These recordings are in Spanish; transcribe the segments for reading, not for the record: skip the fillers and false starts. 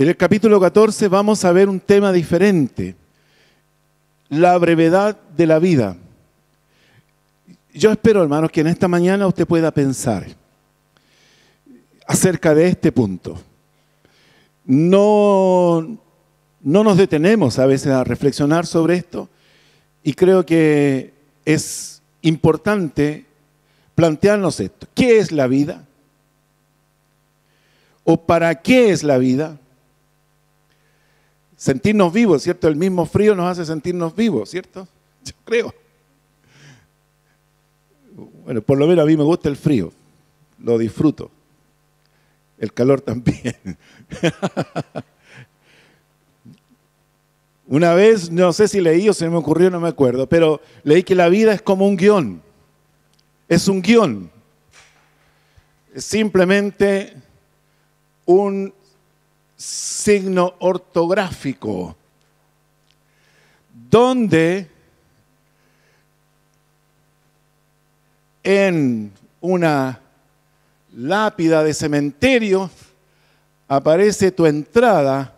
En el capítulo 14 vamos a ver un tema diferente, la brevedad de la vida. Yo espero, hermanos, que en esta mañana usted pueda pensar acerca de este punto. No nos detenemos a veces a reflexionar sobre esto y creo que es importante plantearnos esto. ¿Qué es la vida? ¿O para qué es la vida? Sentirnos vivos, ¿cierto? El mismo frío nos hace sentirnos vivos, ¿cierto? Yo creo. Bueno, por lo menos a mí me gusta el frío, lo disfruto. El calor también. Una vez, no sé si leí o se me ocurrió, no me acuerdo, pero leí que la vida es como un guión. Es un guión. Es simplemente un signo ortográfico donde en una lápida de cementerio aparece tu entrada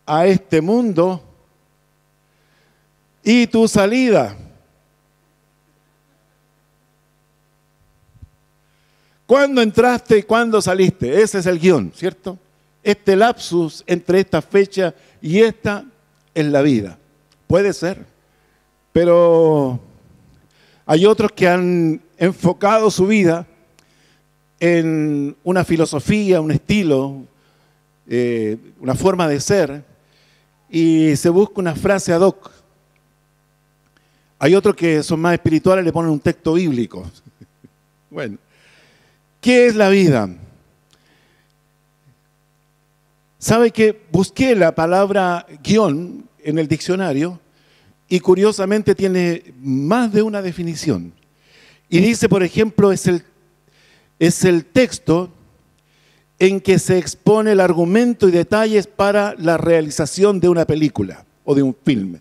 a este mundo y tu salida. ¿Cuándo entraste y cuándo saliste? Ese es el guión, ¿cierto? Este lapsus entre esta fecha y esta es la vida. Puede ser, pero hay otros que han enfocado su vida en una filosofía, un estilo, una forma de ser, y se busca una frase ad hoc. Hay otros que son más espirituales y le ponen un texto bíblico. Bueno, ¿qué es la vida? ¿Sabe que busqué la palabra guión en el diccionario y curiosamente tiene más de una definición? Y dice, por ejemplo, es el texto en que se expone el argumento y detalles para la realización de una película o de un filme.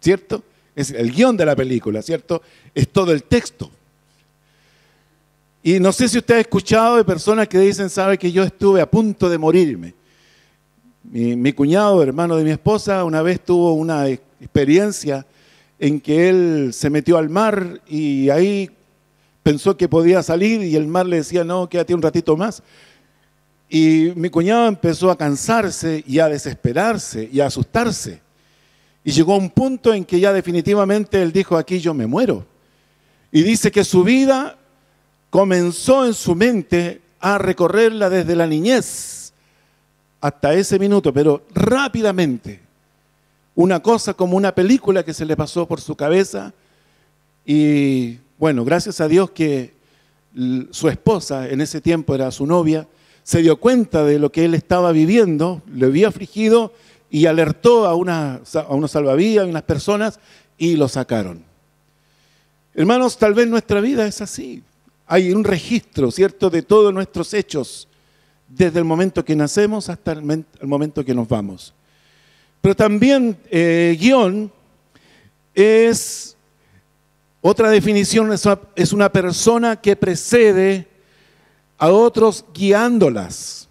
¿Cierto? Es el guión de la película, ¿cierto? Es todo el texto. Y no sé si usted ha escuchado de personas que dicen, sabe que yo estuve a punto de morirme. Mi cuñado, hermano de mi esposa, una vez tuvo una experiencia en que él se metió al mar y ahí pensó que podía salir y el mar le decía, no, quédate un ratito más. Y mi cuñado empezó a cansarse y a desesperarse y a asustarse. Y llegó a un punto en que ya definitivamente él dijo, aquí yo me muero. Y dice que su vida comenzó en su mente a recorrerla desde la niñez hasta ese minuto, pero rápidamente. Una cosa como una película que se le pasó por su cabeza y bueno, gracias a Dios que su esposa, en ese tiempo era su novia, se dio cuenta de lo que él estaba viviendo, le vio afligido y alertó a unos salvavidas, a unas personas y lo sacaron. Hermanos, tal vez nuestra vida es así. Hay un registro, ¿cierto?, de todos nuestros hechos, desde el momento que nacemos hasta el momento que nos vamos. Pero también guión es, otra definición, es una persona que precede a otros guiándolas.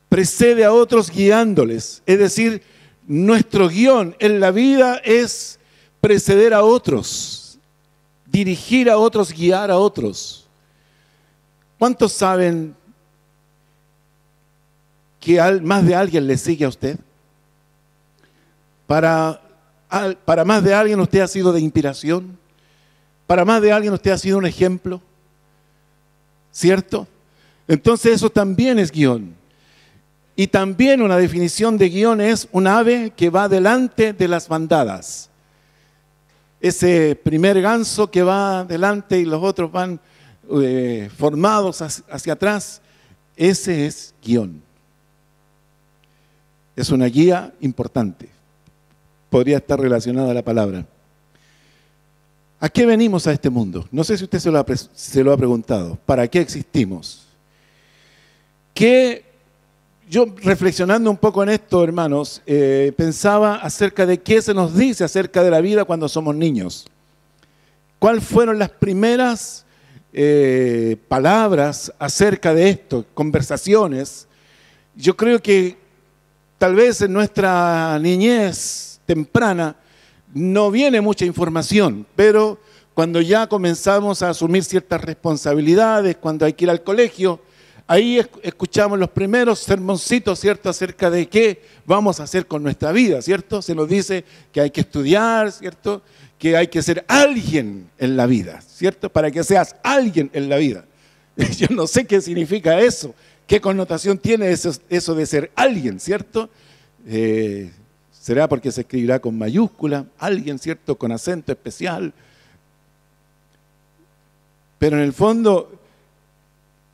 Precede a otros guiándoles. Es decir, nuestro guión en la vida es preceder a otros. Dirigir a otros, guiar a otros. ¿Cuántos saben que más de alguien le sigue a usted? Para más de alguien usted ha sido de inspiración. Para más de alguien usted ha sido un ejemplo. ¿Cierto? Entonces eso también es guión. Y también una definición de guión es un ave que va delante de las bandadas. Ese primer ganso que va delante y los otros van formados hacia atrás, ese es guión. Es una guía importante. Podría estar relacionada a la palabra. ¿A qué venimos a este mundo? No sé si usted se lo ha preguntado. ¿Para qué existimos? Yo reflexionando un poco en esto, hermanos, pensaba acerca de qué se nos dice acerca de la vida cuando somos niños. ¿Cuáles fueron las primeras palabras acerca de esto, conversaciones. Yo creo que tal vez en nuestra niñez temprana no viene mucha información, pero cuando ya comenzamos a asumir ciertas responsabilidades, cuando hay que ir al colegio, ahí escuchamos los primeros sermoncitos, ¿cierto?, acerca de qué vamos a hacer con nuestra vida, ¿cierto? Se nos dice que hay que estudiar, ¿cierto?, que hay que ser alguien en la vida, ¿cierto?, para que seas alguien en la vida. Yo no sé qué significa eso, qué connotación tiene eso de ser alguien, ¿cierto? Será porque se escribirá con mayúscula, alguien, ¿cierto?, con acento especial. Pero en el fondo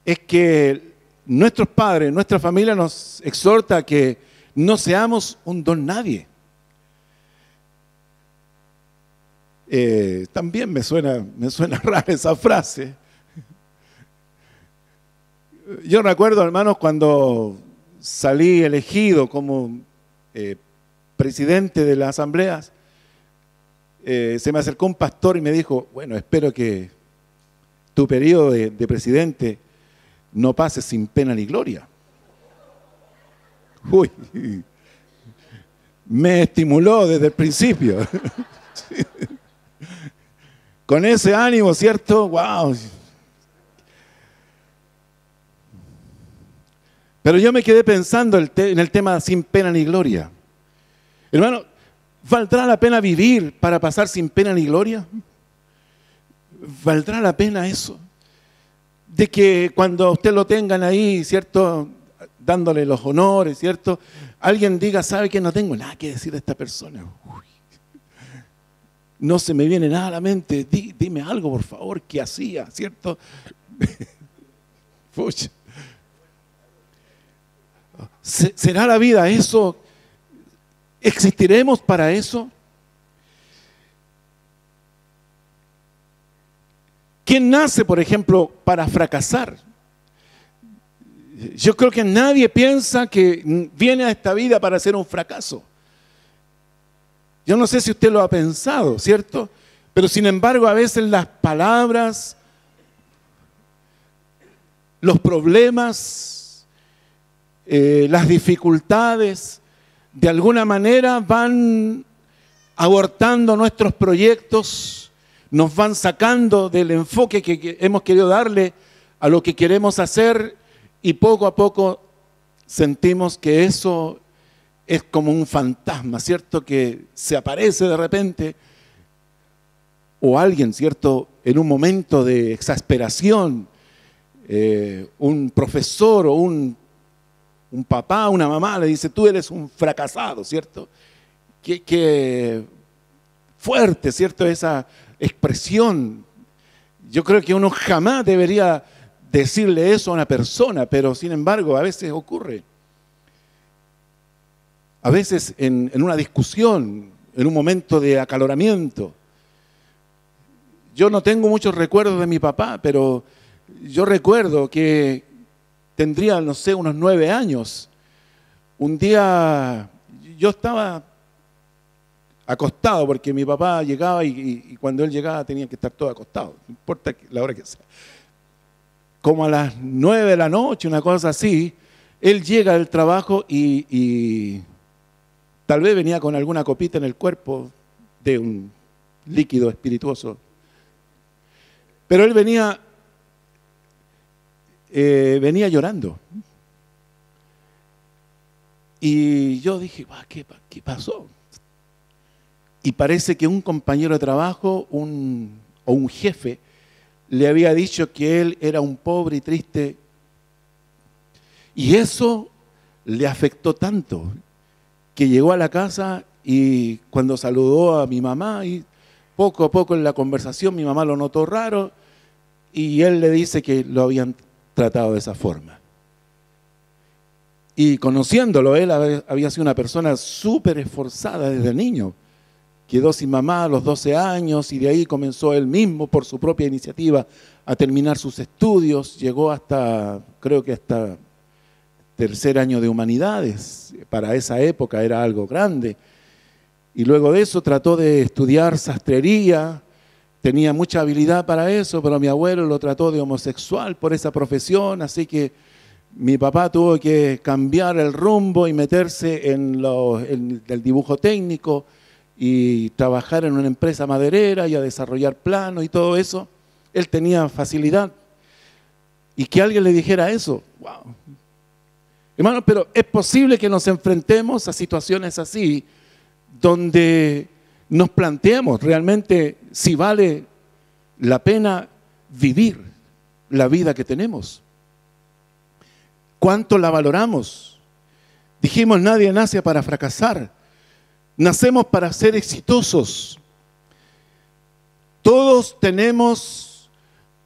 es que nuestros padres, nuestra familia nos exhorta a que no seamos un don nadie. También me suena rara esa frase. Yo recuerdo, hermanos, cuando salí elegido como presidente de las asambleas, se me acercó un pastor y me dijo, bueno, espero que tu periodo de presidente no pase sin pena ni gloria. Uy, me estimuló desde el principio. Con ese ánimo, ¿cierto? ¡Wow! Pero yo me quedé pensando en el tema sin pena ni gloria. Hermano, ¿valdrá la pena vivir para pasar sin pena ni gloria? ¿Valdrá la pena eso? De que cuando usted lo tengan ahí, ¿cierto?, dándole los honores, ¿cierto?, alguien diga, ¿sabe qué? No tengo nada que decir de esta persona. Uy, no se me viene nada a la mente. Dime algo, por favor, ¿qué hacía? ¿Cierto? Pucha. ¿Será la vida eso? ¿Existiremos para eso? ¿Quién nace, por ejemplo, para fracasar? Yo creo que nadie piensa que viene a esta vida para ser un fracaso. Yo no sé si usted lo ha pensado, ¿cierto? Pero sin embargo, a veces las palabras, los problemas, las dificultades, de alguna manera van abortando nuestros proyectos, nos van sacando del enfoque que hemos querido darle a lo que queremos hacer y poco a poco sentimos que eso es como un fantasma, ¿cierto?, que se aparece de repente, o alguien, ¿cierto?, en un momento de exasperación, un profesor o un papá, una mamá le dice, tú eres un fracasado, ¿cierto? Qué fuerte, ¿cierto?, esa expresión. Yo creo que uno jamás debería decirle eso a una persona, pero sin embargo a veces ocurre. A veces en una discusión, en un momento de acaloramiento. Yo no tengo muchos recuerdos de mi papá, pero yo recuerdo que tendría, no sé, unos 9 años. Un día yo estaba acostado, porque mi papá llegaba y cuando él llegaba tenía que estar todo acostado, no importa la hora que sea. Como a las 9 de la noche, una cosa así, él llega del trabajo y tal vez venía con alguna copita en el cuerpo de un líquido espirituoso. Pero él venía llorando. Y yo dije, ¿qué pasó? Y parece que un compañero de trabajo o un jefe le había dicho que él era un pobre y triste. Y eso le afectó tanto que llegó a la casa y cuando saludó a mi mamá, y poco a poco en la conversación mi mamá lo notó raro y él le dice que lo habían tratado de esa forma. Y conociéndolo, él había sido una persona súper esforzada desde niño. Quedó sin mamá a los 12 años y de ahí comenzó él mismo por su propia iniciativa a terminar sus estudios. Llegó creo que hasta tercer año de humanidades. Para esa época era algo grande. Y luego de eso trató de estudiar sastrería, tenía mucha habilidad para eso, pero mi abuelo lo trató de homosexual por esa profesión, así que mi papá tuvo que cambiar el rumbo y meterse en el dibujo técnico y trabajar en una empresa maderera y a desarrollar planos y todo eso. Él tenía facilidad. Y que alguien le dijera eso, wow. Hermano, pero es posible que nos enfrentemos a situaciones así, donde nos planteamos realmente si vale la pena vivir la vida que tenemos. ¿Cuánto la valoramos? Dijimos, nadie nace para fracasar. Nacemos para ser exitosos. Todos tenemos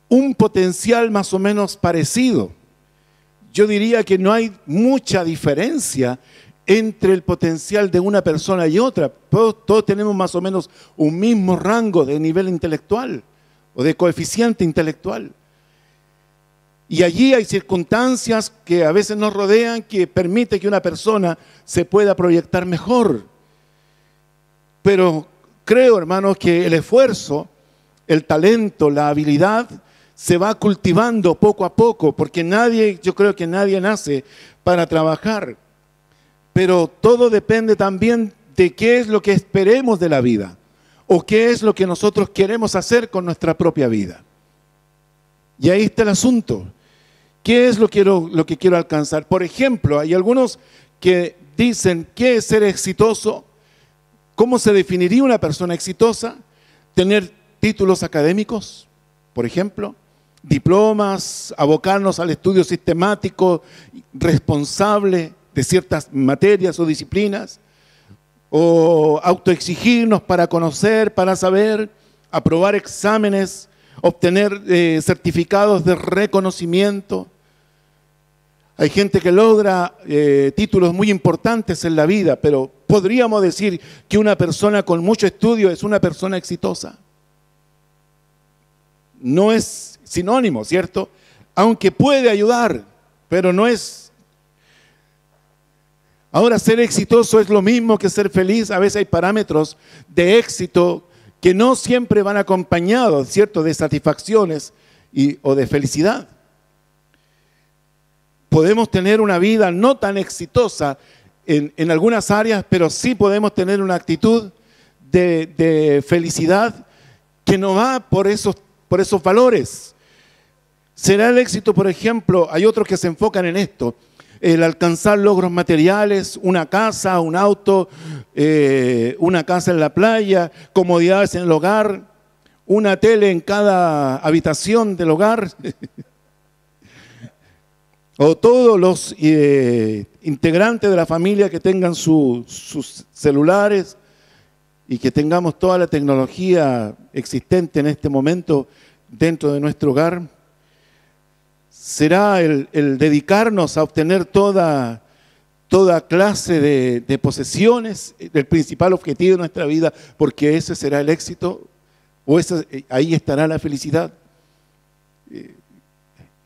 un potencial más o menos parecido. Yo diría que no hay mucha diferencia entre el potencial de una persona y otra. Todos tenemos más o menos un mismo rango de nivel intelectual o de coeficiente intelectual. Y allí hay circunstancias que a veces nos rodean que permiten que una persona se pueda proyectar mejor. Pero creo, hermanos, que el esfuerzo, el talento, la habilidad se va cultivando poco a poco, porque yo creo que nadie nace para trabajar. Pero todo depende también de qué es lo que esperemos de la vida o qué es lo que nosotros queremos hacer con nuestra propia vida. Y ahí está el asunto. ¿Qué es lo que quiero alcanzar? Por ejemplo, hay algunos que dicen, ¿qué es ser exitoso? ¿Cómo se definiría una persona exitosa? Tener títulos académicos, por ejemplo, diplomas, abocarnos al estudio sistemático, responsable de ciertas materias o disciplinas, o autoexigirnos para conocer, para saber, aprobar exámenes, obtener certificados de reconocimiento. Hay gente que logra títulos muy importantes en la vida, pero podríamos decir que una persona con mucho estudio es una persona exitosa. No es sinónimo, ¿cierto? Aunque puede ayudar, pero no es. Ahora, ser exitoso es lo mismo que ser feliz. A veces hay parámetros de éxito que no siempre van acompañados, ¿cierto?, de satisfacciones o de felicidad. Podemos tener una vida no tan exitosa en algunas áreas, pero sí podemos tener una actitud de felicidad que no va por esos valores. ¿Será el éxito, por ejemplo? Hay otros que se enfocan en esto, el alcanzar logros materiales, una casa, un auto, una casa en la playa, comodidades en el hogar, una tele en cada habitación del hogar, o todos los integrantes de la familia que tengan sus celulares y que tengamos toda la tecnología existente en este momento dentro de nuestro hogar. Será el dedicarnos a obtener toda clase de posesiones, el principal objetivo de nuestra vida, porque ese será el éxito, o ahí estará la felicidad.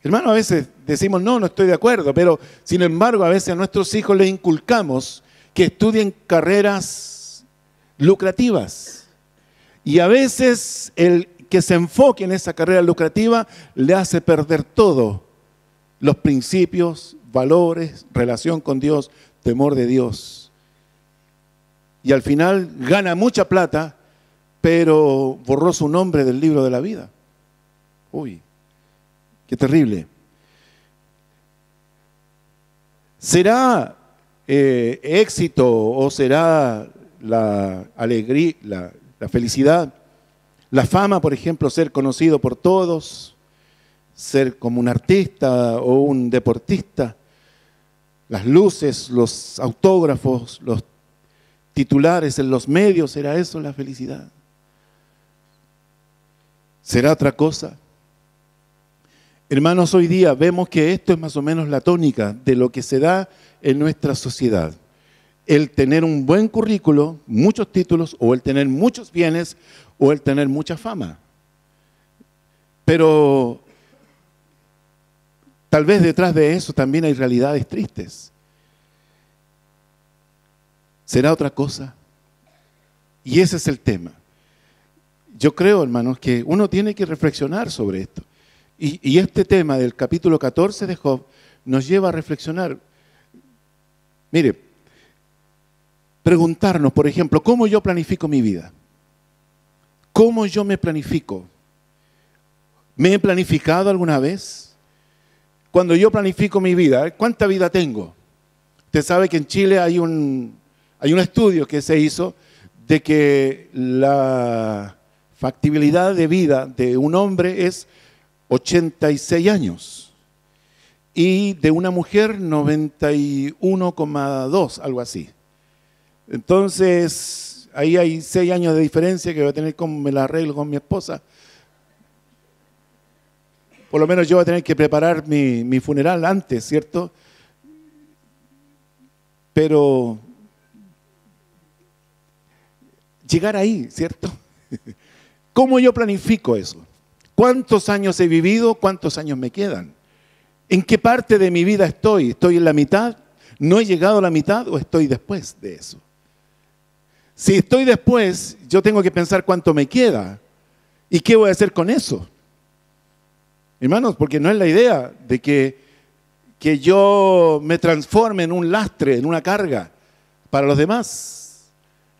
Hermano, a veces decimos, no estoy de acuerdo, pero sin embargo a veces a nuestros hijos les inculcamos que estudien carreras lucrativas. Y a veces el que se enfoque en esa carrera lucrativa le hace perder todo. Los principios, valores, relación con Dios, temor de Dios. Y al final gana mucha plata, pero borró su nombre del libro de la vida. Uy, qué terrible. ¿Será éxito o será la alegría, la felicidad, la fama, por ejemplo, ser conocido por todos? Ser como un artista o un deportista, las luces, los autógrafos, los titulares en los medios, ¿será eso la felicidad? ¿Será otra cosa? Hermanos, hoy día vemos que esto es más o menos la tónica de lo que se da en nuestra sociedad. El tener un buen currículo, muchos títulos, o el tener muchos bienes, o el tener mucha fama. Pero tal vez detrás de eso también hay realidades tristes. ¿Será otra cosa? Y ese es el tema. yo creo, hermanos, que uno tiene que reflexionar sobre esto. Y este tema del capítulo 14 de Job nos lleva a reflexionar. Mire, preguntarnos, por ejemplo, ¿cómo yo planifico mi vida? ¿Cómo yo me planifico? ¿Me he planificado alguna vez? Cuando yo planifico mi vida, ¿cuánta vida tengo? Usted sabe que en Chile hay un estudio que se hizo de que la factibilidad de vida de un hombre es 86 años y de una mujer 91,2, algo así. Entonces, ahí hay 6 años de diferencia que voy a tener como me la arreglo con mi esposa. Por lo menos yo voy a tener que preparar mi funeral antes, ¿cierto? Pero llegar ahí, ¿cierto? ¿Cómo yo planifico eso? ¿Cuántos años he vivido? ¿Cuántos años me quedan? ¿En qué parte de mi vida estoy? ¿Estoy en la mitad? ¿No he llegado a la mitad o estoy después de eso? Si estoy después, yo tengo que pensar cuánto me queda y qué voy a hacer con eso. Hermanos, porque no es la idea de que yo me transforme en un lastre, en una carga para los demás.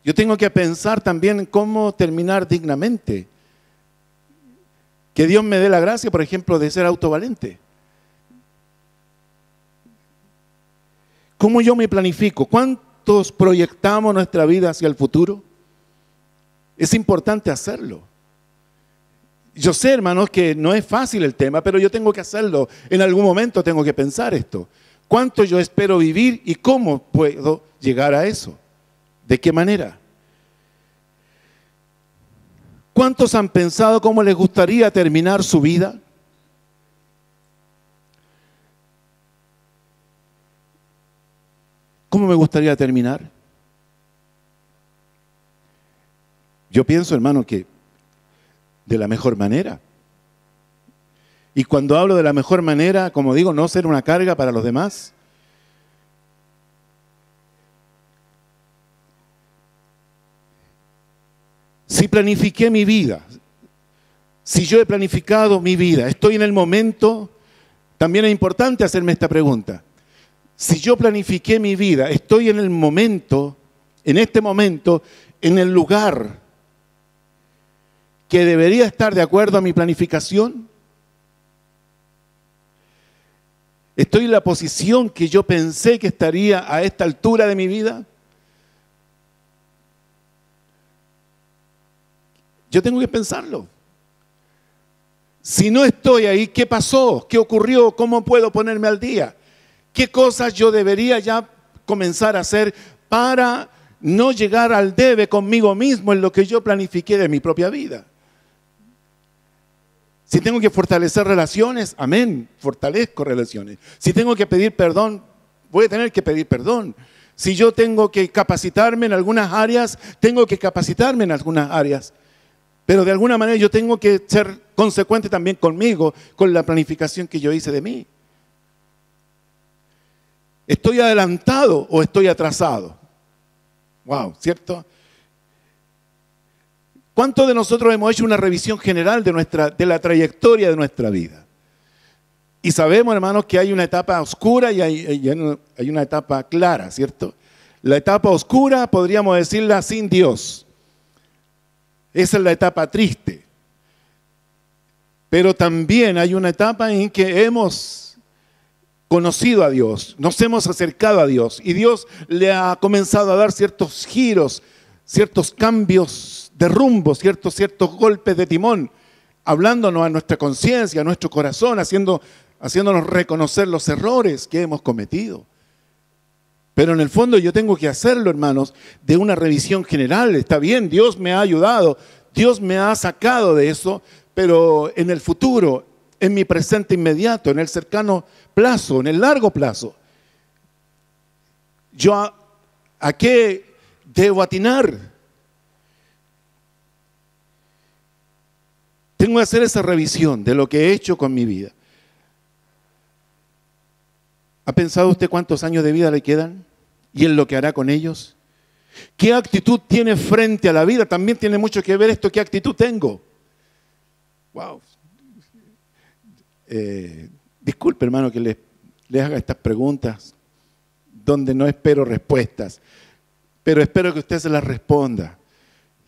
Yo tengo que pensar también en cómo terminar dignamente. Que Dios me dé la gracia, por ejemplo, de ser autovalente. ¿Cómo yo me planifico? ¿Cuántos proyectamos nuestra vida hacia el futuro? Es importante hacerlo. Yo sé, hermanos, que no es fácil el tema, pero yo tengo que hacerlo. En algún momento tengo que pensar esto. ¿Cuánto yo espero vivir y cómo puedo llegar a eso? ¿De qué manera? ¿Cuántos han pensado cómo les gustaría terminar su vida? ¿Cómo me gustaría terminar? Yo pienso, hermano, que de la mejor manera. Y cuando hablo de la mejor manera, como digo, no ser una carga para los demás. Si planifiqué mi vida, si yo he planificado mi vida, estoy en el momento, también es importante hacerme esta pregunta. Si yo planifiqué mi vida, estoy en el momento, en este momento, en el lugar que debería estar de acuerdo a mi planificación. ¿Estoy en la posición que yo pensé que estaría a esta altura de mi vida? Yo tengo que pensarlo. Si no estoy ahí, ¿qué pasó? ¿Qué ocurrió? ¿Cómo puedo ponerme al día? ¿Qué cosas yo debería ya comenzar a hacer para no llegar al debe conmigo mismo en lo que yo planifiqué de mi propia vida? Si tengo que fortalecer relaciones, amén, fortalezco relaciones. Si tengo que pedir perdón, voy a tener que pedir perdón. Si yo tengo que capacitarme en algunas áreas, tengo que capacitarme en algunas áreas. Pero de alguna manera yo tengo que ser consecuente también conmigo, con la planificación que yo hice de mí. ¿Estoy adelantado o estoy atrasado? Wow, ¿cierto? ¿Cuántos de nosotros hemos hecho una revisión general de la trayectoria de nuestra vida? Y sabemos, hermanos, que hay una etapa oscura y hay una etapa clara, ¿cierto? La etapa oscura podríamos decirla sin Dios. Esa es la etapa triste. Pero también hay una etapa en que hemos conocido a Dios, nos hemos acercado a Dios y Dios le ha comenzado a dar ciertos giros, ciertos cambios de rumbo, ciertos golpes de timón, hablándonos a nuestra conciencia, a nuestro corazón, haciéndonos reconocer los errores que hemos cometido. Pero en el fondo yo tengo que hacerlo, hermanos, de una revisión general. Está bien, Dios me ha ayudado, Dios me ha sacado de eso, pero en el futuro, en mi presente inmediato, en el cercano plazo, en el largo plazo, ¿yo a qué debo atinar? Tengo que hacer esa revisión de lo que he hecho con mi vida. ¿Ha pensado usted cuántos años de vida le quedan? ¿Y en lo que hará con ellos? ¿Qué actitud tiene frente a la vida? También tiene mucho que ver esto, ¿qué actitud tengo? Wow. Disculpe, hermano, que les haga estas preguntas donde no espero respuestas, pero espero que usted se las responda.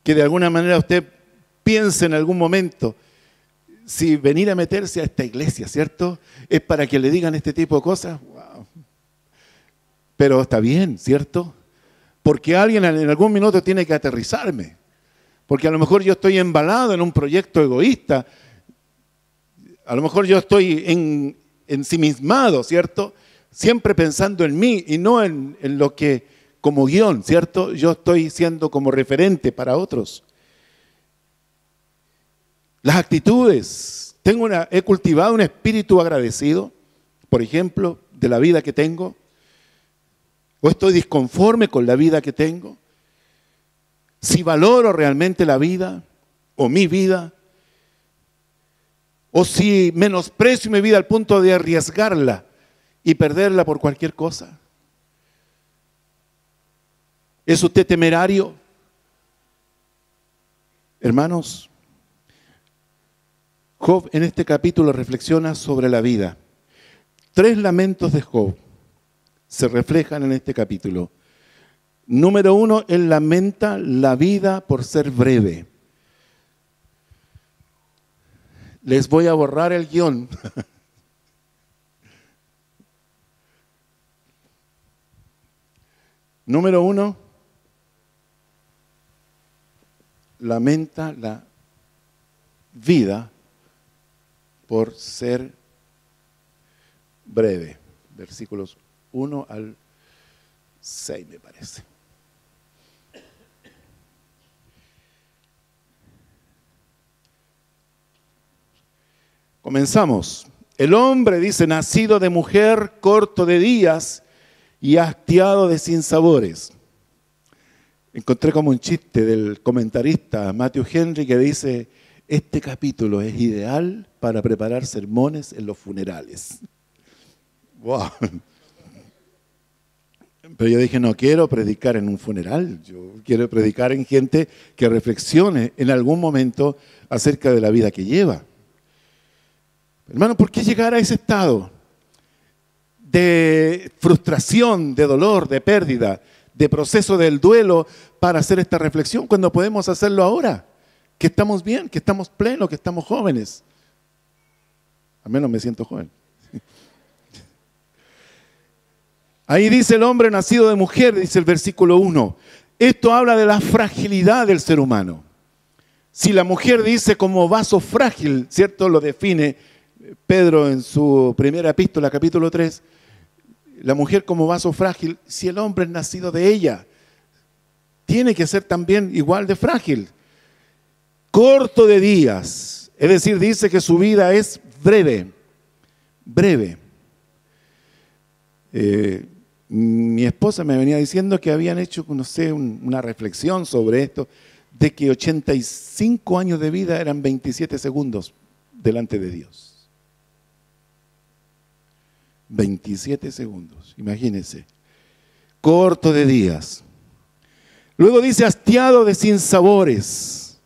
Que de alguna manera usted piense en algún momento, si venir a meterse a esta iglesia, ¿cierto? Es para que le digan este tipo de cosas. Wow. Pero está bien, ¿cierto? Porque alguien en algún minuto tiene que aterrizarme. Porque a lo mejor yo estoy embalado en un proyecto egoísta. A lo mejor yo estoy ensimismado, ¿cierto? Siempre pensando en mí y no en lo que como guión, ¿cierto? Yo estoy siendo como referente para otros. Las actitudes. He cultivado un espíritu agradecido, por ejemplo, de la vida que tengo. ¿O estoy disconforme con la vida que tengo? Si valoro realmente la vida o mi vida, o si menosprecio mi vida al punto de arriesgarla y perderla por cualquier cosa. ¿Es usted temerario? Hermanos, Job en este capítulo reflexiona sobre la vida. 3 lamentos de Job se reflejan en este capítulo. Número 1, él lamenta la vida por ser breve. Les voy a borrar el guión. Número 1, lamenta la vida por ser breve. Versículos 1 al 6 me parece. Comenzamos. El hombre, dice, nacido de mujer, corto de días y hastiado de sinsabores. Encontré como un chiste del comentarista Matthew Henry que dice, este capítulo es ideal para preparar sermones en los funerales. Wow. Pero yo dije, no quiero predicar en un funeral, yo quiero predicar en gente que reflexione en algún momento acerca de la vida que lleva. Hermano, ¿por qué llegar a ese estado de frustración, de dolor, de pérdida, de proceso del duelo para hacer esta reflexión cuando podemos hacerlo ahora? Que estamos bien, que estamos plenos, que estamos jóvenes. Al menos me siento joven. Ahí dice el hombre nacido de mujer, dice el versículo 1. Esto habla de la fragilidad del ser humano. Si la mujer dice como vaso frágil, ¿cierto? Lo define Pedro en su primera epístola, capítulo 3. La mujer como vaso frágil, si el hombre es nacido de ella, tiene que ser también igual de frágil. Corto de días, es decir, dice que su vida es breve, breve. Mi esposa me venía diciendo que habían hecho, no sé, una reflexión sobre esto, de que 85 años de vida eran 27 segundos delante de Dios. 27 segundos, imagínense. Corto de días. Luego dice hastiado de sinsabores.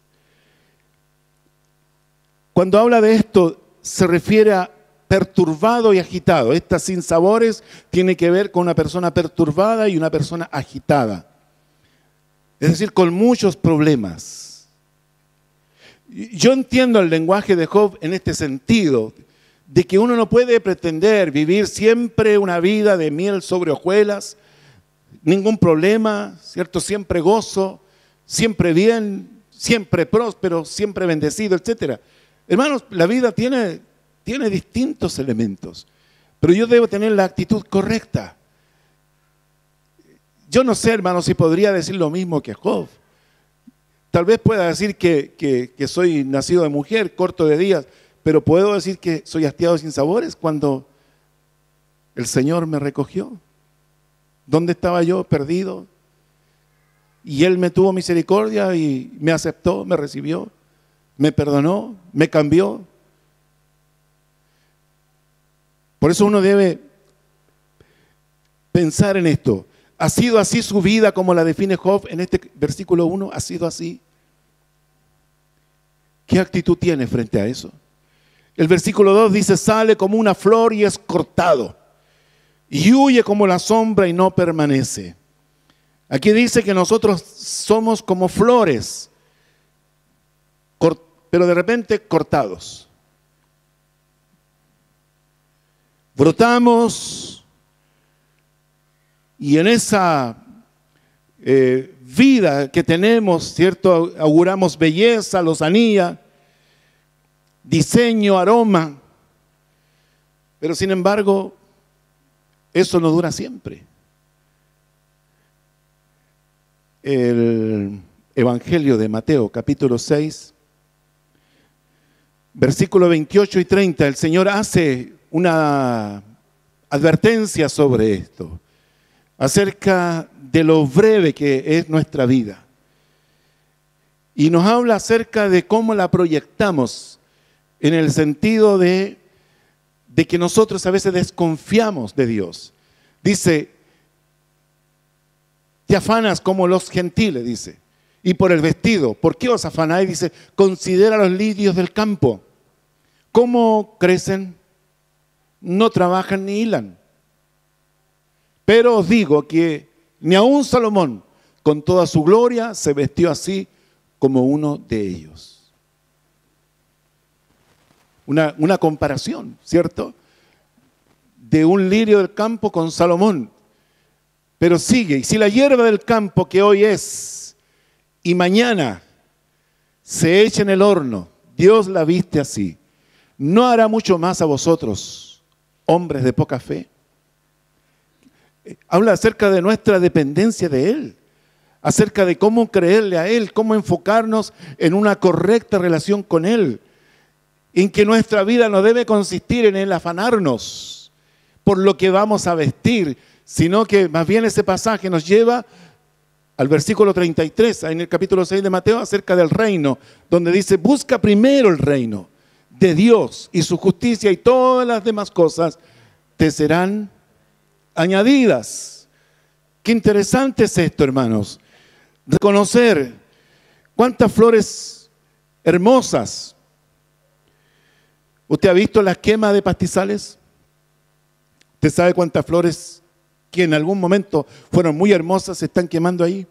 Cuando habla de esto, se refiere a perturbado y agitado. Estas sinsabores tiene que ver con una persona perturbada y una persona agitada. Es decir, con muchos problemas. Yo entiendo el lenguaje de Job en este sentido, de que uno no puede pretender vivir siempre una vida de miel sobre hojuelas, ningún problema, ¿cierto? Siempre gozo, siempre bien, siempre próspero, siempre bendecido, etc. Hermanos, la vida tiene distintos elementos, pero yo debo tener la actitud correcta. Yo no sé, hermanos, si podría decir lo mismo que Job. Tal vez pueda decir que soy nacido de mujer, corto de días, pero puedo decir que soy hastiado sin sabores cuando el Señor me recogió. ¿Dónde estaba yo? Perdido. Y Él me tuvo misericordia y me aceptó, me recibió, me perdonó, me cambió. Por eso uno debe pensar en esto. ¿Ha sido así su vida como la define Job en este versículo 1? ¿Ha sido así? ¿Qué actitud tiene frente a eso? El versículo 2 dice, sale como una flor y es cortado, y huye como la sombra y no permanece. Aquí dice que nosotros somos como flores, pero de repente cortados. Brotamos y en esa vida que tenemos, ¿cierto? Auguramos belleza, lozanía, diseño, aroma, pero sin embargo, eso no dura siempre. El Evangelio de Mateo, capítulo 6, versículos 28 y 30, el Señor hace una advertencia sobre esto, acerca de lo breve que es nuestra vida. Y nos habla acerca de cómo la proyectamos, en el sentido de que nosotros a veces desconfiamos de Dios. Dice, te afanas como los gentiles, dice, y por el vestido. ¿Por qué os afanáis? Dice, considera los lirios del campo. ¿Cómo crecen? No trabajan ni hilan. Pero os digo que ni aun Salomón, con toda su gloria, se vistió así como uno de ellos. Una comparación, ¿cierto? De un lirio del campo con Salomón. Pero sigue, y si la hierba del campo que hoy es y mañana se echa en el horno, Dios la viste así, ¿no hará mucho más a vosotros, hombres de poca fe? Habla acerca de nuestra dependencia de Él, acerca de cómo creerle a Él, cómo enfocarnos en una correcta relación con Él, en que nuestra vida no debe consistir en el afanarnos por lo que vamos a vestir, sino que más bien ese pasaje nos lleva al versículo 33, en el capítulo 6 de Mateo, acerca del reino, donde dice, busca primero el reino de Dios y su justicia, y todas las demás cosas te serán añadidas. Qué interesante es esto, hermanos. Reconocer cuántas flores hermosas. ¿Usted ha visto las quemas de pastizales? ¿Usted sabe cuántas flores que en algún momento fueron muy hermosas se están quemando ahí?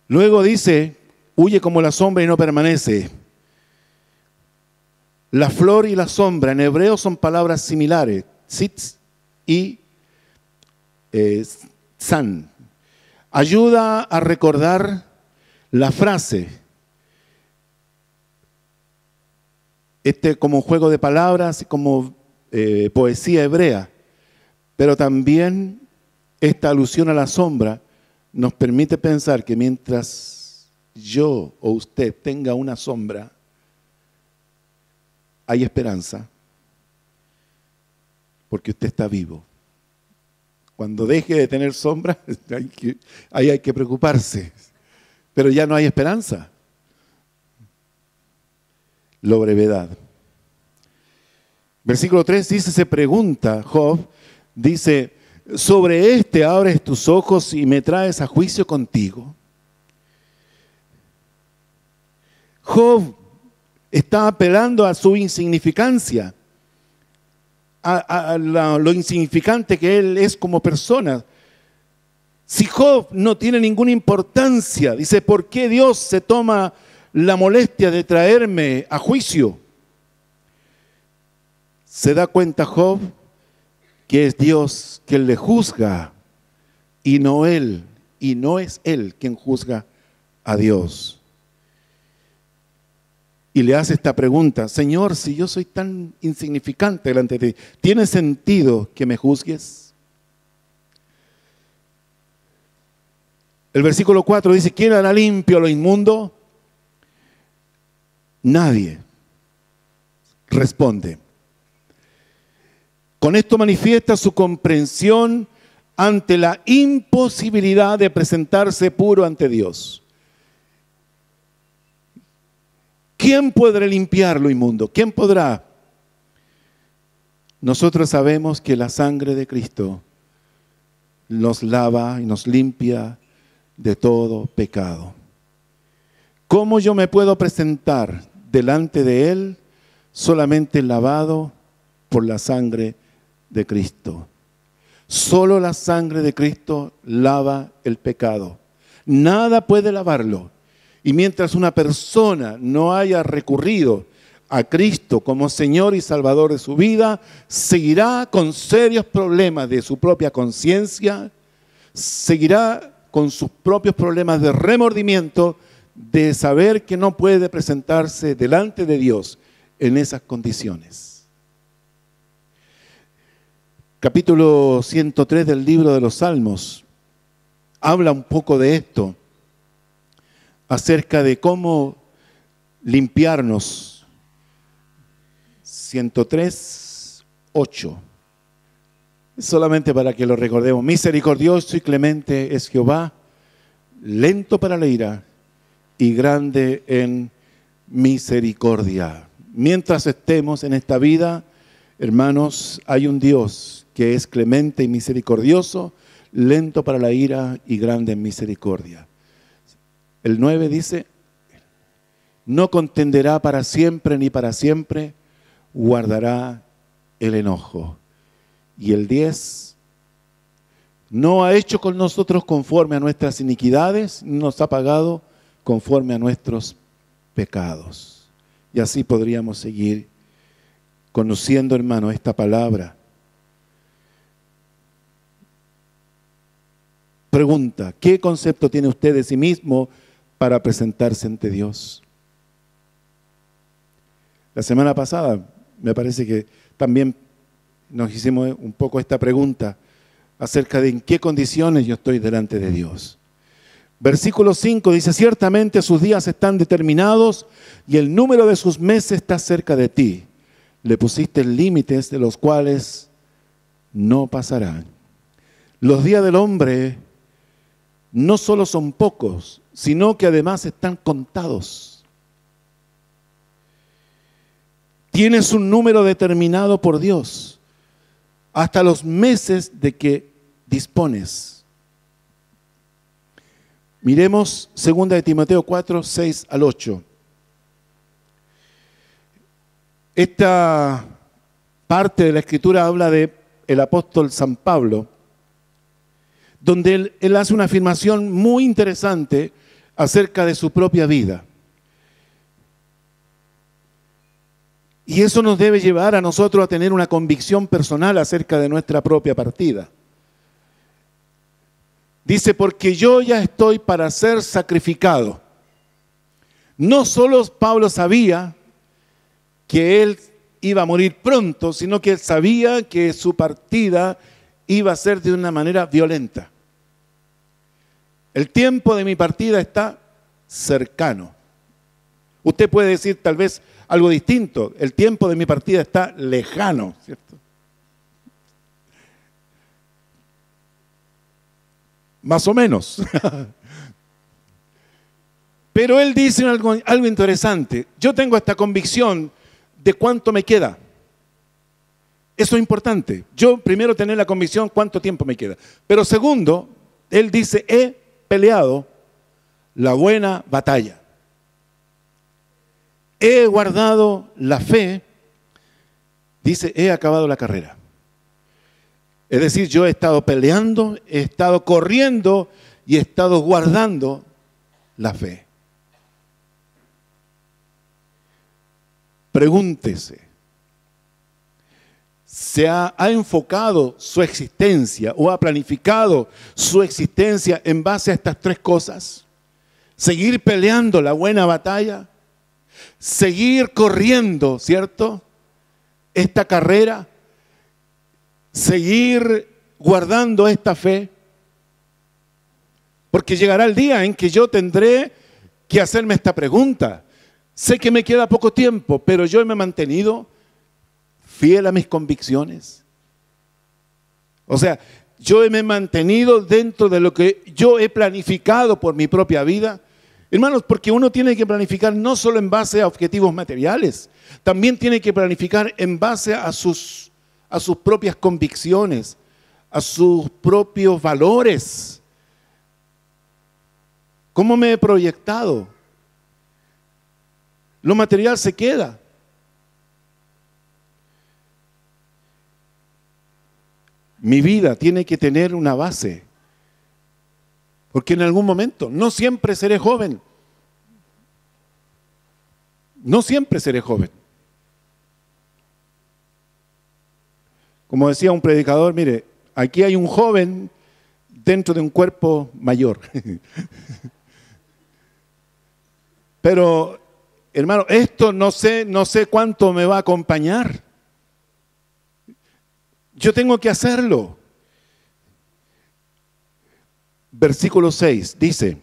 Luego dice, huye como la sombra y no permanece. La flor y la sombra en hebreo son palabras similares, tzitz y san. Ayuda a recordar la frase. Como juego de palabras, como poesía hebrea, pero también esta alusión a la sombra nos permite pensar que mientras yo o usted tenga una sombra, hay esperanza, porque usted está vivo. Cuando deje de tener sombra, ahí hay que preocuparse, pero ya no hay esperanza. La brevedad. Versículo 3 dice, se pregunta Job, dice, sobre este abres tus ojos y me traes a juicio contigo. Job está apelando a su insignificancia, a lo insignificante que él es como persona. Si Job no tiene ninguna importancia, dice, ¿por qué Dios se toma la molestia de traerme a juicio? Se da cuenta Job que es Dios quien le juzga y no él, y no es él quien juzga a Dios. Y le hace esta pregunta, Señor, si yo soy tan insignificante delante de ti, ¿tiene sentido que me juzgues? El versículo 4 dice, ¿quién hará limpio lo inmundo? Nadie responde. Con esto manifiesta su comprensión ante la imposibilidad de presentarse puro ante Dios. ¿Quién podrá limpiar lo inmundo? ¿Quién podrá Nosotros sabemos que la sangre de Cristo nos lava y nos limpia de todo pecado. ¿Cómo yo me puedo presentar delante de Él? Solamente lavado por la sangre de Cristo. Solo la sangre de Cristo lava el pecado. Nada puede lavarlo. Y mientras una persona no haya recurrido a Cristo como Señor y Salvador de su vida, seguirá con serios problemas de su propia conciencia, seguirá con sus propios problemas de remordimiento, de saber que no puede presentarse delante de Dios en esas condiciones. Capítulo 103 del libro de los Salmos habla un poco de esto, acerca de cómo limpiarnos. 103, 8. Solamente para que lo recordemos. Misericordioso y clemente es Jehová, lento para la ira y grande en misericordia. Mientras estemos en esta vida, hermanos, hay un Dios que es clemente y misericordioso, lento para la ira y grande en misericordia. El 9 dice, no contenderá para siempre ni para siempre, guardará el enojo. Y el 10, no ha hecho con nosotros conforme a nuestras iniquidades, nos ha pagado conforme a nuestros pecados. Y así podríamos seguir conociendo, hermano, esta palabra. Pregunta, ¿qué concepto tiene usted de sí mismo para presentarse ante Dios? La semana pasada me parece que también nos hicimos un poco esta pregunta acerca de en qué condiciones yo estoy delante de Dios. Versículo 5 dice, ciertamente sus días están determinados y el número de sus meses está cerca de ti. Le pusiste límites de los cuales no pasarán. Los días del hombre no solo son pocos, sino que además están contados. Tienes un número determinado por Dios, hasta los meses de que dispones. Miremos 2 de Timoteo 4, 6 al 8. Esta parte de la Escritura habla de el apóstol San Pablo, donde él hace una afirmación muy interesante acerca de su propia vida. Y eso nos debe llevar a nosotros a tener una convicción personal acerca de nuestra propia partida. Dice, porque yo ya estoy para ser sacrificado. No solo Pablo sabía que él iba a morir pronto, sino que él sabía que su partida iba a ser de una manera violenta. El tiempo de mi partida está cercano. Usted puede decir tal vez algo distinto. El tiempo de mi partida está lejano, ¿cierto? Más o menos. Pero él dice algo interesante. Yo tengo esta convicción de cuánto me queda. Eso es importante. Yo primero tener la convicción cuánto tiempo me queda. Pero segundo, él dice, he peleado la buena batalla. He guardado la fe, dice, he acabado la carrera. Es decir, yo he estado peleando, he estado corriendo y he estado guardando la fe. Pregúntese, ¿se ha enfocado su existencia o ha planificado su existencia en base a estas tres cosas? Seguir peleando la buena batalla, seguir corriendo, ¿cierto?, esta carrera, seguir guardando esta fe, porque llegará el día en que yo tendré que hacerme esta pregunta. Sé que me queda poco tiempo, pero yo me he mantenido fiel a mis convicciones. O sea, yo me he mantenido dentro de lo que yo he planificado por mi propia vida. Hermanos, porque uno tiene que planificar no solo en base a objetivos materiales, también tiene que planificar en base a sus a sus propias convicciones, a sus propios valores. ¿Cómo me he proyectado? Lo material se queda. Mi vida tiene que tener una base, porque en algún momento, no siempre seré joven, no siempre seré joven. Como decía un predicador, mire, aquí hay un joven dentro de un cuerpo mayor. Pero, hermano, esto no sé cuánto me va a acompañar. Yo tengo que hacerlo. Versículo 6 dice: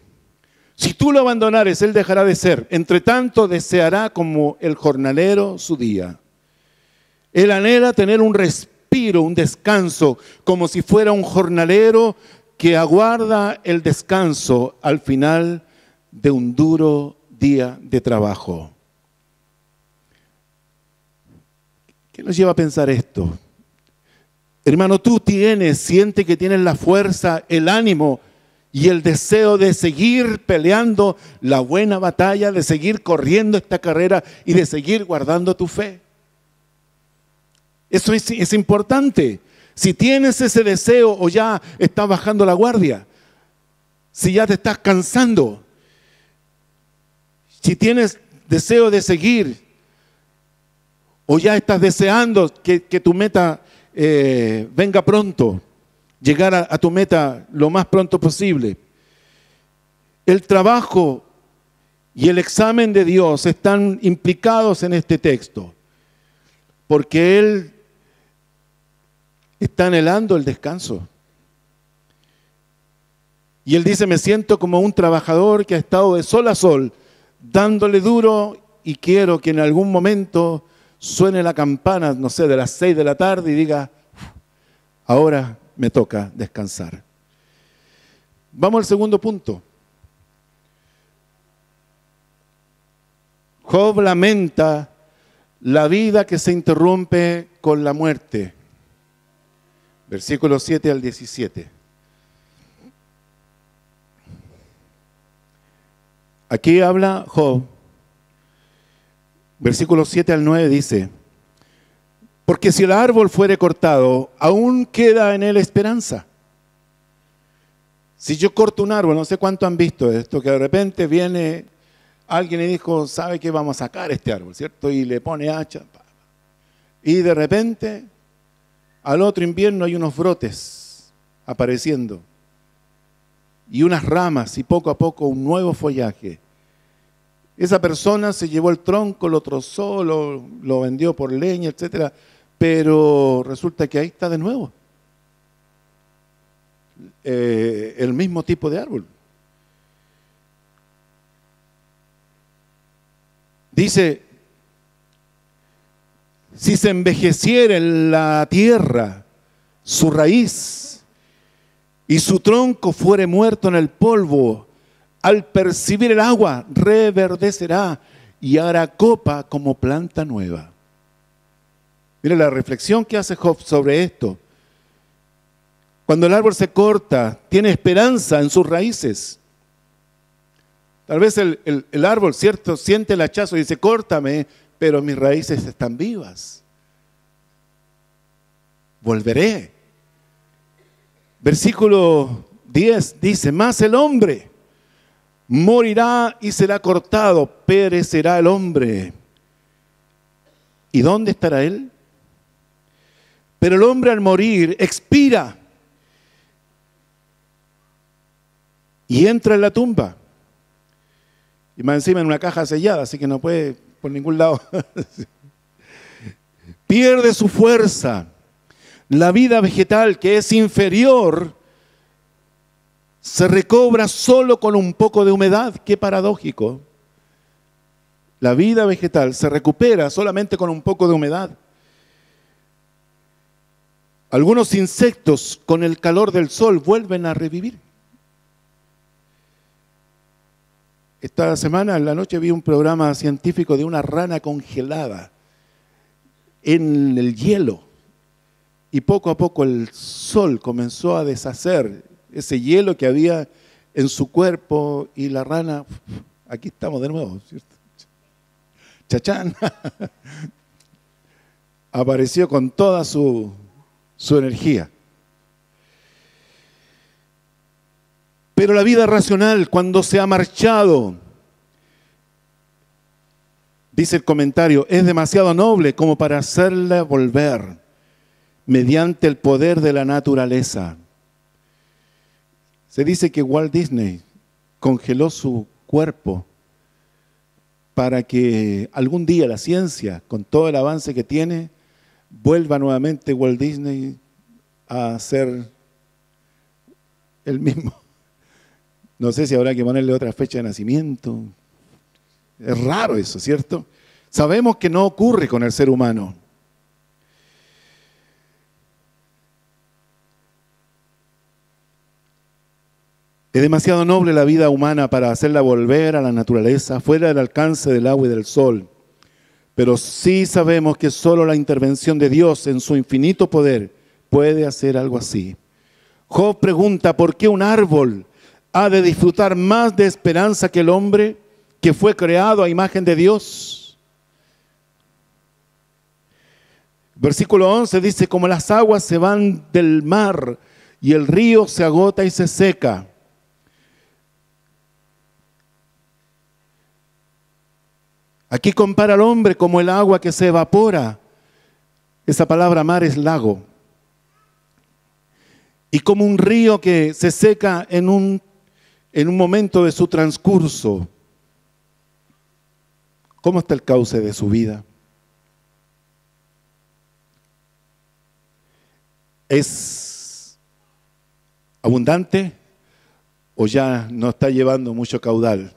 si tú lo abandonares, él dejará de ser. Entre tanto, deseará como el jornalero su día. Él anhela tener un respiro, un descanso, como si fuera un jornalero que aguarda el descanso al final de un duro día de trabajo. ¿Qué nos lleva a pensar esto? Hermano, tú siente que tienes la fuerza, el ánimo y el deseo de seguir peleando la buena batalla, de seguir corriendo esta carrera y de seguir guardando tu fe. Eso es importante. Si tienes ese deseo o ya estás bajando la guardia, si ya te estás cansando, si tienes deseo de seguir o ya estás deseando que tu meta venga pronto, llegar a tu meta lo más pronto posible. El trabajo y el examen de Dios están implicados en este texto, porque Él está anhelando el descanso. Y Él dice: me siento como un trabajador que ha estado de sol a sol, dándole duro, y quiero que en algún momento suene la campana, no sé, de las 6 de la tarde y diga: ahora me toca descansar. Vamos al segundo punto. Job lamenta la vida que se interrumpe con la muerte. Versículos 7 al 17. Aquí habla Job. Versículos 7 al 9 dice: porque si el árbol fuere cortado, aún queda en él esperanza. Si yo corto un árbol, no sé cuánto han visto esto, que de repente viene alguien y dijo: ¿sabe qué? Vamos a sacar este árbol, ¿cierto? Y le pone hacha. Y de repente, al otro invierno hay unos brotes apareciendo. Y unas ramas y poco a poco un nuevo follaje. Esa persona se llevó el tronco, lo trozó, lo vendió por leña, etcétera. Pero resulta que ahí está de nuevo el mismo tipo de árbol. Dice: si se envejeciera en la tierra su raíz y su tronco fuere muerto en el polvo, al percibir el agua reverdecerá y hará copa como planta nueva. Mire la reflexión que hace Job sobre esto. Cuando el árbol se corta, tiene esperanza en sus raíces. Tal vez el árbol, ¿cierto?, siente el hachazo y dice: córtame, pero mis raíces están vivas. Volveré. Versículo 10 dice: mas el hombre morirá y será cortado, perecerá el hombre. ¿Y dónde estará él? Pero el hombre al morir expira y entra en la tumba. Y más encima en una caja sellada, así que no puede por ningún lado. Pierde su fuerza. La vida vegetal, que es inferior, se recobra solo con un poco de humedad. Qué paradójico. La vida vegetal se recupera solamente con un poco de humedad. Algunos insectos con el calor del sol vuelven a revivir. Esta semana en la noche vi un programa científico de una rana congelada en el hielo. y poco a poco el sol comenzó a deshacer ese hielo que había en su cuerpo y la rana, aquí estamos de nuevo, ¿cierto? Chachán, apareció con toda su energía. Pero la vida racional, cuando se ha marchado, dice el comentario, es demasiado noble como para hacerla volver mediante el poder de la naturaleza. Se dice que Walt Disney congeló su cuerpo para que algún día la ciencia, con todo el avance que tiene, vuelva nuevamente Walt Disney a ser el mismo. No sé si habrá que ponerle otra fecha de nacimiento. Es raro eso, ¿cierto? Sabemos que no ocurre con el ser humano. Es demasiado noble la vida humana para hacerla volver a la naturaleza, fuera del alcance del agua y del sol. Pero sí sabemos que solo la intervención de Dios en su infinito poder puede hacer algo así. Job pregunta, ¿por qué un árbol ha de disfrutar más de esperanza que el hombre que fue creado a imagen de Dios? Versículo 11 dice, como las aguas se van del mar y el río se agota y se seca. Aquí compara al hombre como el agua que se evapora. Esa palabra mar es lago. Y como un río que se seca en un momento de su transcurso. ¿Cómo está el cauce de su vida? ¿Es abundante o ya no está llevando mucho caudal?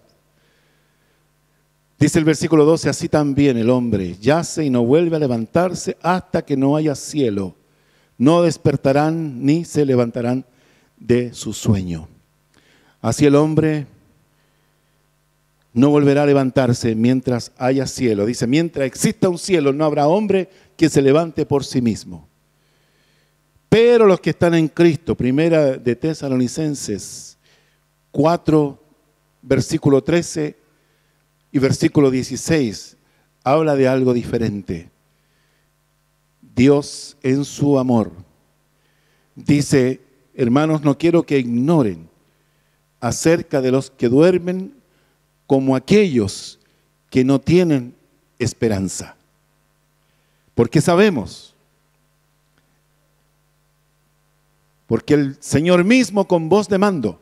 Dice el versículo 12, así también el hombre yace y no vuelve a levantarse hasta que no haya cielo. No despertarán ni se levantarán de su sueño. Así el hombre no volverá a levantarse mientras haya cielo. Dice, mientras exista un cielo no habrá hombre que se levante por sí mismo. Pero los que están en Cristo, primera de Tesalonicenses 4, versículo 13 y versículo 16, habla de algo diferente. Dios en su amor dice, hermanos, no quiero que ignoren acerca de los que duermen como aquellos que no tienen esperanza. Porque sabemos, porque el Señor mismo con voz de mando,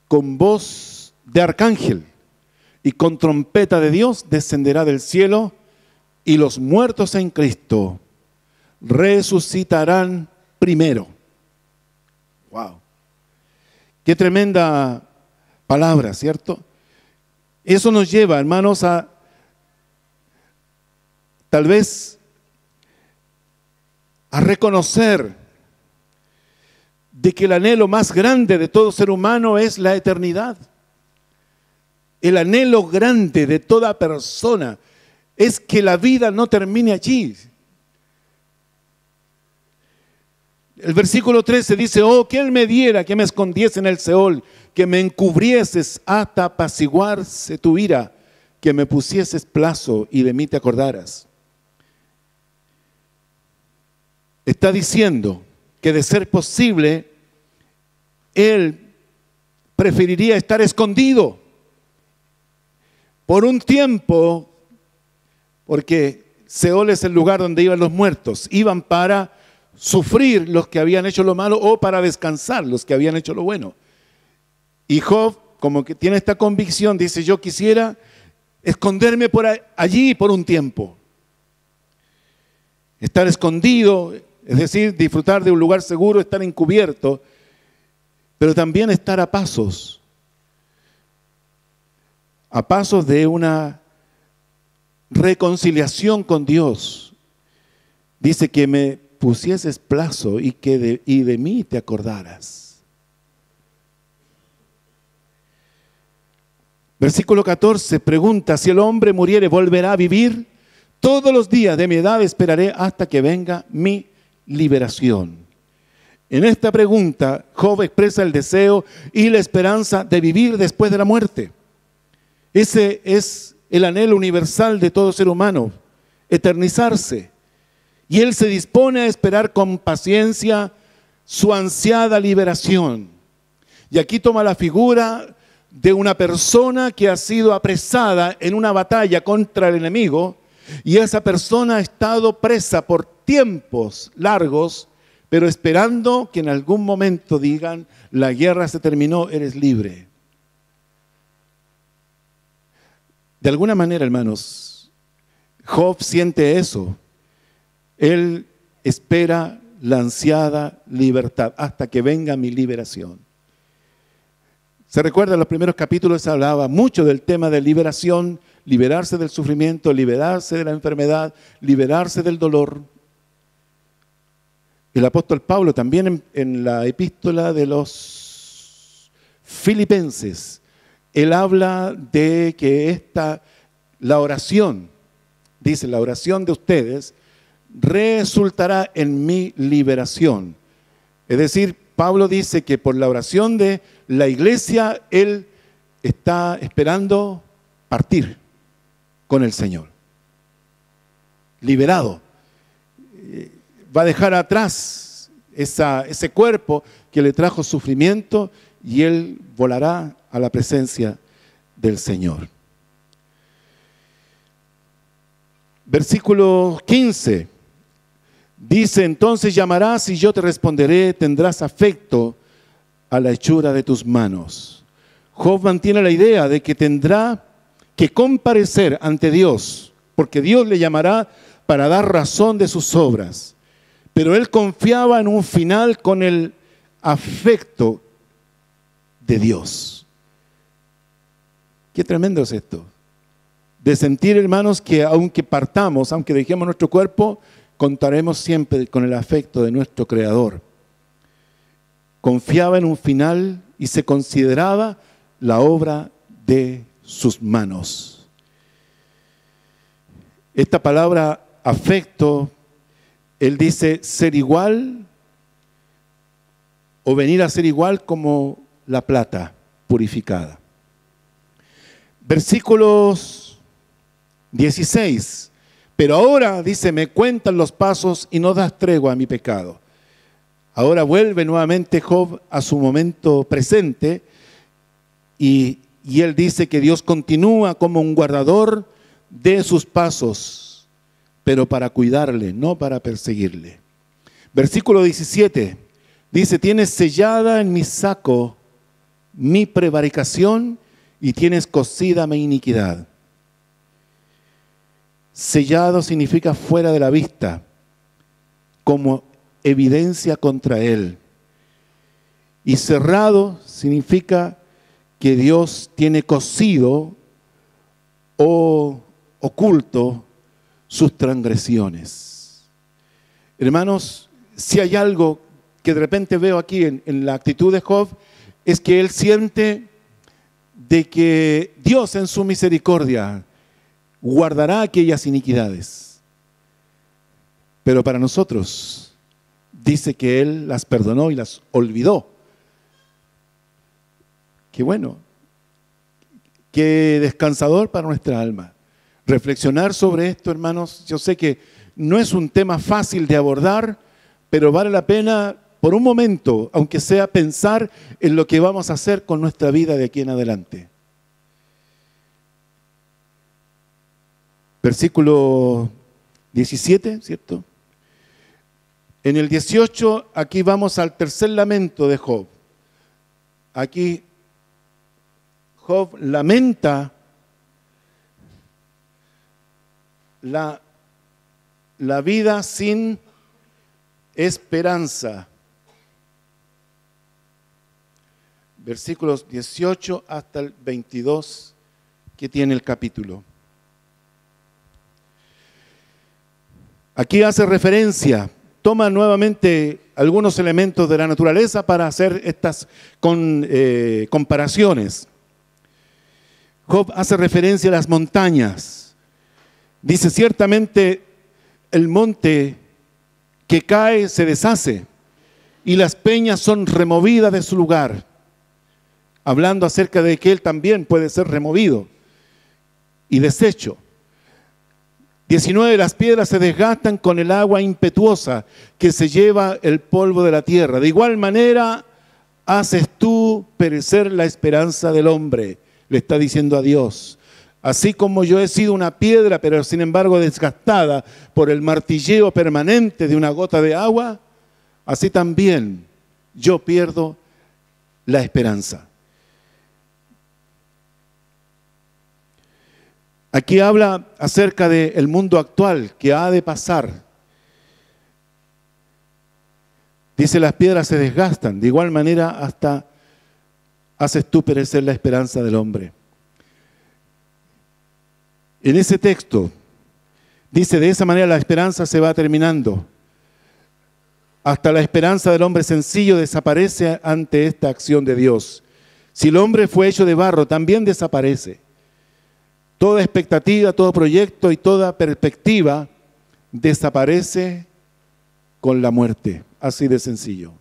con voz de arcángel y con trompeta de Dios descenderá del cielo y los muertos en Cristo resucitarán primero. Wow. Qué tremenda palabra, ¿cierto? Eso nos lleva, hermanos, a tal vez a reconocer de que el anhelo más grande de todo ser humano es la eternidad. El anhelo grande de toda persona es que la vida no termine allí. El versículo 13 dice, oh, que Él me diera, que me escondiese en el Seol, que me encubrieses hasta apaciguarse tu ira, que me pusieses plazo y de mí te acordaras. Está diciendo que de ser posible, Él preferiría estar escondido por un tiempo, porque Seol es el lugar donde iban los muertos. Iban para sufrir los que habían hecho lo malo o para descansar los que habían hecho lo bueno. Y Job, como que tiene esta convicción, dice, yo quisiera esconderme por allí por un tiempo. Estar escondido, es decir, disfrutar de un lugar seguro, estar encubierto, pero también estar a pasos de una reconciliación con Dios. Dice que me pusieses plazo y de mí te acordaras. Versículo 14 pregunta, si el hombre muriere, ¿volverá a vivir? Todos los días de mi edad esperaré hasta que venga mi liberación. En esta pregunta, Job expresa el deseo y la esperanza de vivir después de la muerte. Ese es el anhelo universal de todo ser humano, eternizarse. Y él se dispone a esperar con paciencia su ansiada liberación. Y aquí toma la figura de una persona que ha sido apresada en una batalla contra el enemigo, y esa persona ha estado presa por tiempos largos, pero esperando que en algún momento digan: la guerra se terminó, eres libre. De alguna manera, hermanos, Job siente eso. Él espera la ansiada libertad hasta que venga mi liberación. Se recuerda, en los primeros capítulos se hablaba mucho del tema de liberación, liberarse del sufrimiento, liberarse de la enfermedad, liberarse del dolor. El apóstol Pablo también en la epístola de los Filipenses, él habla de que la oración, dice, la oración de ustedes resultará en mi liberación. Es decir, Pablo dice que por la oración de la iglesia, él está esperando partir con el Señor. Liberado. Va a dejar atrás ese cuerpo que le trajo sufrimiento y él volará a la presencia del Señor. Versículo 15. Dice: entonces llamarás y yo te responderé, tendrás afecto a la hechura de tus manos. Job mantiene la idea de que tendrá que comparecer ante Dios, porque Dios le llamará para dar razón de sus obras. Pero él confiaba en un final con el afecto de Dios. Qué tremendo es esto. De sentir, hermanos, que aunque partamos, aunque dejemos nuestro cuerpo, contaremos siempre con el afecto de nuestro Creador. Confiaba en un final y se consideraba la obra de sus manos. Esta palabra afecto, él dice ser igual o venir a ser igual como la plata purificada. Versículos 16. Pero ahora, dice, me cuentan los pasos y no das tregua a mi pecado. Ahora vuelve nuevamente Job a su momento presente y él dice que Dios continúa como un guardador de sus pasos, pero para cuidarle, no para perseguirle. Versículo 17 dice: tienes sellada en mi saco mi prevaricación y tienes cosida mi iniquidad. Sellado significa fuera de la vista, como evidencia contra él. Y cerrado significa que Dios tiene cosido o oculto sus transgresiones. Hermanos, si hay algo que de repente veo aquí en la actitud de Job, es que él siente de que Dios en su misericordia guardará aquellas iniquidades. Pero para nosotros dice que Él las perdonó y las olvidó. Qué bueno, qué descansador para nuestra alma. Reflexionar sobre esto, hermanos, yo sé que no es un tema fácil de abordar, pero vale la pena por un momento, aunque sea, pensar en lo que vamos a hacer con nuestra vida de aquí en adelante. Versículo 17, ¿cierto? En el 18, aquí vamos al tercer lamento de Job. Aquí Job lamenta la vida sin esperanza. Versículos 18 hasta el 22 que tiene el capítulo. Aquí hace referencia, toma nuevamente algunos elementos de la naturaleza para hacer estas comparaciones. Job hace referencia a las montañas. Dice, ciertamente el monte que cae se deshace y las peñas son removidas de su lugar. Hablando acerca de que él también puede ser removido y deshecho. 19, las piedras se desgastan con el agua impetuosa que se lleva el polvo de la tierra. De igual manera haces tú perecer la esperanza del hombre, le está diciendo a Dios. Así como yo he sido una piedra, pero sin embargo desgastada por el martilleo permanente de una gota de agua, así también yo pierdo la esperanza. Aquí habla acerca del mundo actual que ha de pasar. Dice, las piedras se desgastan, de igual manera hasta haces tú perecer la esperanza del hombre. En ese texto dice, de esa manera la esperanza se va terminando. Hasta la esperanza del hombre sencillo desaparece ante esta acción de Dios. Si el hombre fue hecho de barro, también desaparece. Toda expectativa, todo proyecto y toda perspectiva desaparece con la muerte. Así de sencillo.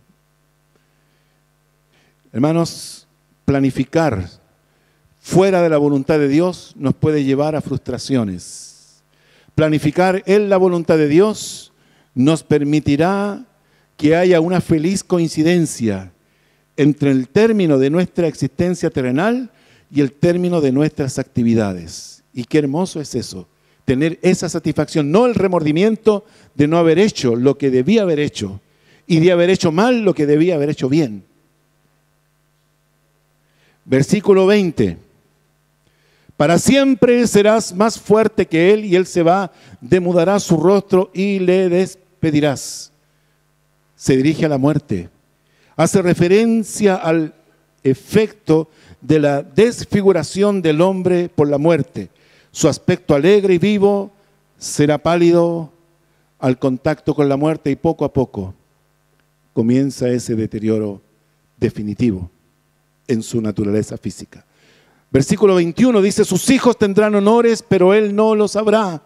Hermanos, planificar fuera de la voluntad de Dios nos puede llevar a frustraciones. Planificar en la voluntad de Dios nos permitirá que haya una feliz coincidencia entre el término de nuestra existencia terrenal y el término de nuestras actividades. Y qué hermoso es eso, tener esa satisfacción, no el remordimiento de no haber hecho lo que debía haber hecho y de haber hecho mal lo que debía haber hecho bien. Versículo 20. Para siempre serás más fuerte que él y él se va, demudará su rostro y le despedirás. Se dirige a la muerte. Hace referencia al efecto de la desfiguración del hombre por la muerte. Su aspecto alegre y vivo será pálido al contacto con la muerte y poco a poco comienza ese deterioro definitivo en su naturaleza física. Versículo 21 dice, sus hijos tendrán honores, pero él no los sabrá,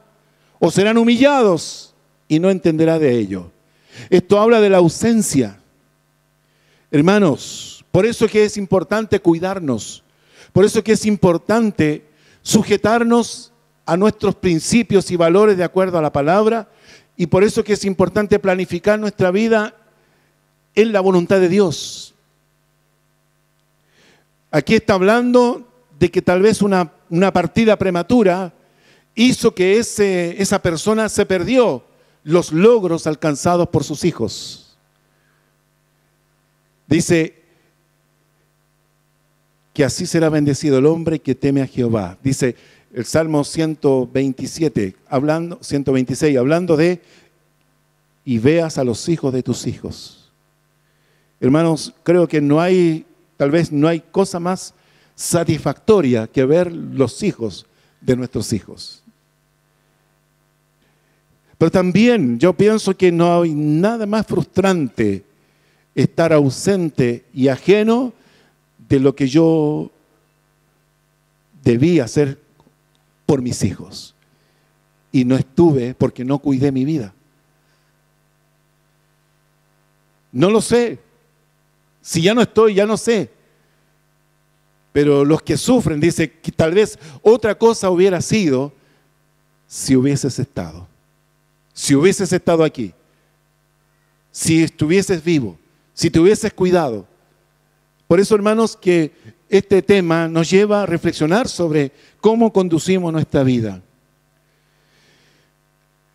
o serán humillados y no entenderá de ello. Esto habla de la ausencia. Hermanos, por eso que es importante cuidarnos, por eso que es importante sujetarnos a nuestros principios y valores de acuerdo a la palabra, y por eso que es importante planificar nuestra vida en la voluntad de Dios. Aquí está hablando de que tal vez una partida prematura hizo que esa persona se perdió los logros alcanzados por sus hijos. Dice que así será bendecido el hombre que teme a Jehová. Dice el Salmo 126, hablando de y veas a los hijos de tus hijos. Hermanos, creo que tal vez no hay cosa más satisfactoria que ver los hijos de nuestros hijos. Pero también yo pienso que no hay nada más frustrante estar ausente y ajeno de lo que yo debí hacer por mis hijos. Y no estuve porque no cuidé mi vida. No lo sé. Si ya no estoy, ya no sé. Pero los que sufren, dice que tal vez otra cosa hubiera sido si hubieses estado. Si hubieses estado aquí. Si estuvieses vivo. Si te hubieses cuidado. Por eso, hermanos, que este tema nos lleva a reflexionar sobre cómo conducimos nuestra vida.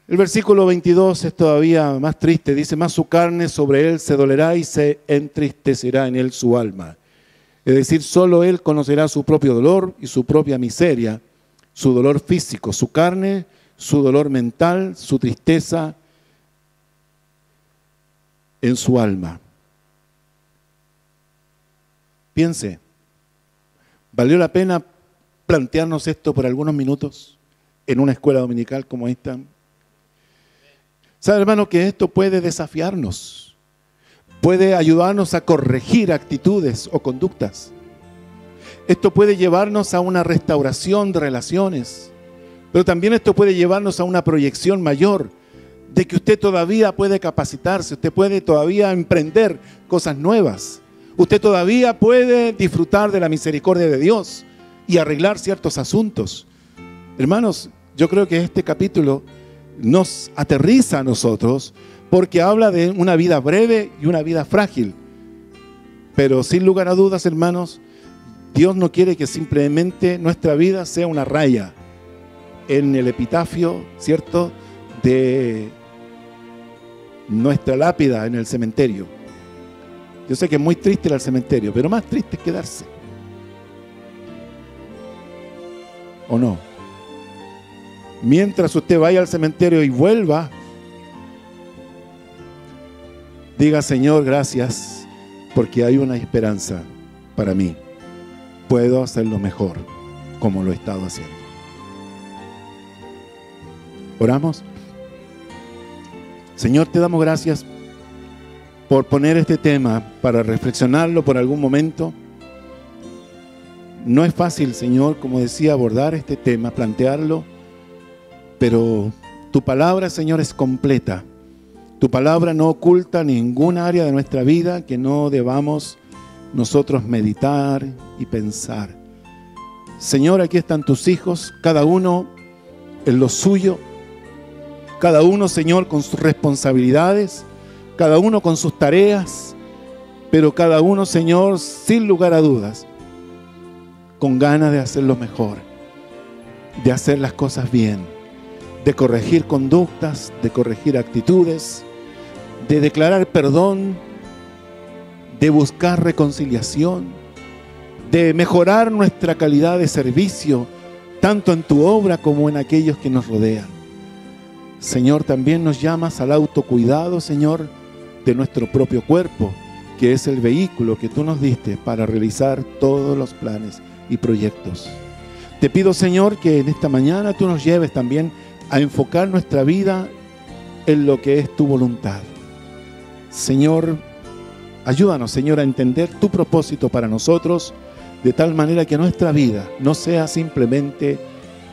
El versículo 22 es todavía más triste. Dice, más su carne sobre él se dolerá y se entristecerá en él su alma. Es decir, solo él conocerá su propio dolor y su propia miseria, su dolor físico, su carne, su dolor mental, su tristeza en su alma. Piense, ¿valió la pena plantearnos esto por algunos minutos en una escuela dominical como esta? ¿Sabe, hermano, que esto puede desafiarnos? Puede ayudarnos a corregir actitudes o conductas. Esto puede llevarnos a una restauración de relaciones, pero también esto puede llevarnos a una proyección mayor de que usted todavía puede capacitarse, usted puede todavía emprender cosas nuevas, usted todavía puede disfrutar de la misericordia de Dios y arreglar ciertos asuntos. Hermanos, yo creo que este capítulo nos aterriza a nosotros porque habla de una vida breve y una vida frágil. Pero sin lugar a dudas, hermanos, Dios no quiere que simplemente nuestra vida sea una raya en el epitafio, ¿cierto?, de nuestra lápida en el cementerio. Yo sé que es muy triste ir al cementerio, pero más triste es quedarse. ¿O no? Mientras usted vaya al cementerio y vuelva, diga: Señor, gracias, porque hay una esperanza para mí. Puedo hacerlo mejor, como lo he estado haciendo. ¿Oramos? Señor, te damos gracias por poner este tema para reflexionarlo por algún momento. No es fácil, Señor, como decía, abordar este tema, plantearlo, pero tu palabra, Señor, es completa. Tu palabra no oculta ninguna área de nuestra vida que no debamos nosotros meditar y pensar. Señor, aquí están tus hijos, cada uno en lo suyo, cada uno, Señor, con sus responsabilidades, cada uno con sus tareas, pero cada uno, Señor, sin lugar a dudas, con ganas de hacerlo mejor, de hacer las cosas bien, de corregir conductas, de corregir actitudes, de declarar perdón, de buscar reconciliación, de mejorar nuestra calidad de servicio, tanto en tu obra como en aquellos que nos rodean. Señor, también nos llamas al autocuidado, Señor, de nuestro propio cuerpo, que es el vehículo que tú nos diste para realizar todos los planes y proyectos. Te pido, Señor, que en esta mañana tú nos lleves también a enfocar nuestra vida en lo que es tu voluntad. Señor, ayúdanos, Señor, a entender tu propósito para nosotros, de tal manera que nuestra vida no sea simplemente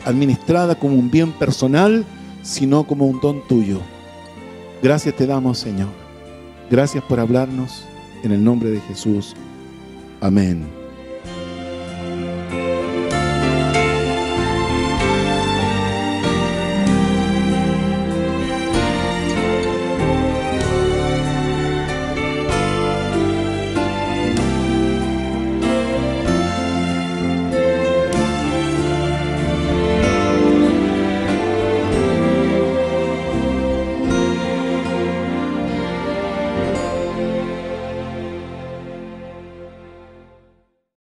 administrada como un bien personal, sino como un don tuyo. Gracias te damos, Señor. Gracias por hablarnos. En el nombre de Jesús. Amén.